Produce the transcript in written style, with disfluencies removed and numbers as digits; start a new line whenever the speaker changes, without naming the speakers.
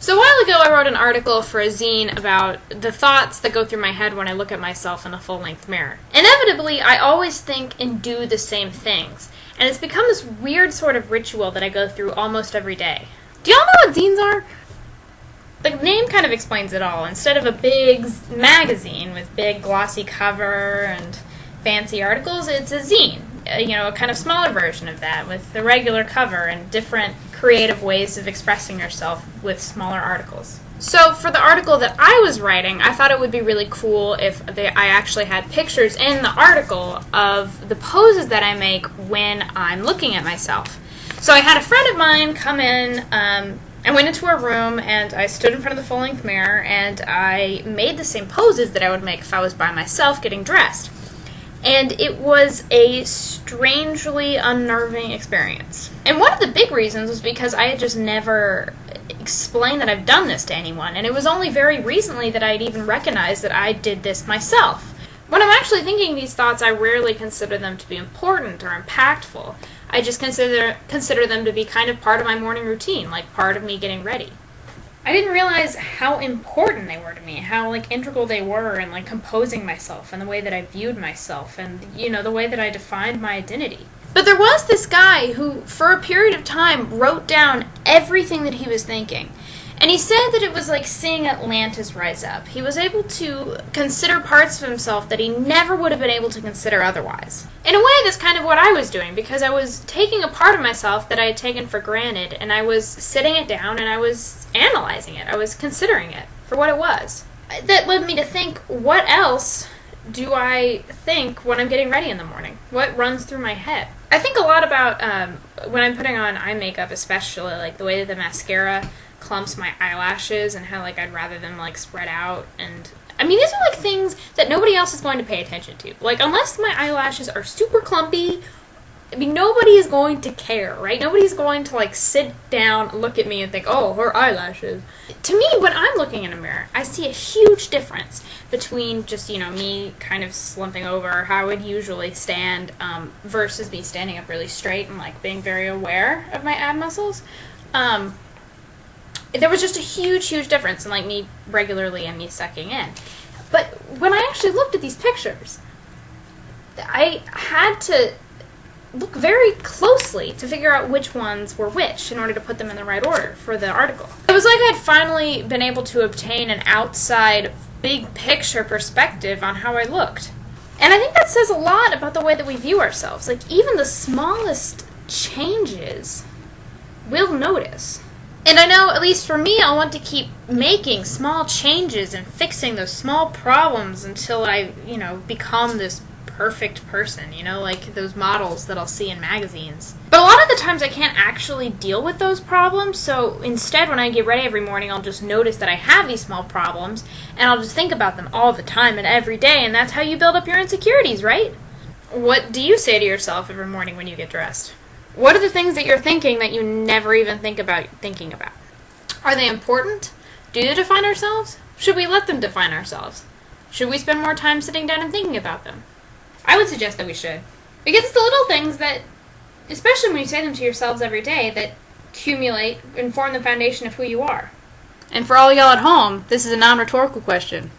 So a while ago I wrote an article for a zine about the thoughts that go through my head when I look at myself in a full-length mirror. Inevitably, I always think and do the same things, and it's become this weird sort of ritual that I go through almost every day. Do y'all know what zines are? The name kind of explains it all. Instead of a big magazine with big glossy cover and fancy articles, it's a zine. A kind of smaller version of that with the regular cover and different creative ways of expressing yourself with smaller articles. So for the article that I was writing, I thought it would be really cool if I actually had pictures in the article of the poses that I make when I'm looking at myself. So I had a friend of mine come in. I went into her room and I stood in front of the full-length mirror and I made the same poses that I would make if I was by myself getting dressed. And it was a strangely unnerving experience. And one of the big reasons was because I had just never explained that I've done this to anyone, and it was only very recently that I had even recognized that I did this myself. When I'm actually thinking these thoughts, I rarely consider them to be important or impactful. I just consider them to be kind of part of my morning routine, like part of me getting ready. I didn't realize how important they were to me, how integral they were in composing myself and the way that I viewed myself and the way that I defined my identity. But there was this guy who for a period of time wrote down everything that he was thinking. And he said that it was like seeing Atlantis rise up. He was able to consider parts of himself that he never would have been able to consider otherwise. In a way, that's kind of what I was doing, because I was taking a part of myself that I had taken for granted, and I was sitting it down and I was analyzing it. I was considering it for what it was. That led me to think, what else do I think when I'm getting ready in the morning? What runs through my head? I think a lot about when I'm putting on eye makeup, especially, the way that the mascara clumps my eyelashes and how I'd rather them spread out. And I mean, these are things that nobody else is going to pay attention to. Unless my eyelashes are super clumpy, I mean, nobody is going to care, right? Nobody's going to sit down, look at me and think, oh, her eyelashes. To me, when I'm looking in a mirror, I see a huge difference between just, me kind of slumping over how I would usually stand versus me standing up really straight and being very aware of my ab muscles. There was just a huge, huge difference in me regularly and me sucking in. But when I actually looked at these pictures, I had to look very closely to figure out which ones were which in order to put them in the right order for the article. It was like I'd finally been able to obtain an outside, big picture perspective on how I looked. And I think that says a lot about the way that we view ourselves. Even the smallest changes we'll notice. And I know, at least for me, I'll want to keep making small changes and fixing those small problems until I, become this perfect person, like those models that I'll see in magazines. But a lot of the times I can't actually deal with those problems, so instead when I get ready every morning, I'll just notice that I have these small problems, and I'll just think about them all the time and every day, and that's how you build up your insecurities, right? What do you say to yourself every morning when you get dressed? What are the things that you're thinking that you never even think about thinking about? Are they important? Do they define ourselves? Should we let them define ourselves? Should we spend more time sitting down and thinking about them? I would suggest that we should. Because it's the little things that, especially when you say them to yourselves every day, that accumulate and form the foundation of who you are. And for all y'all at home, this is a non-rhetorical question.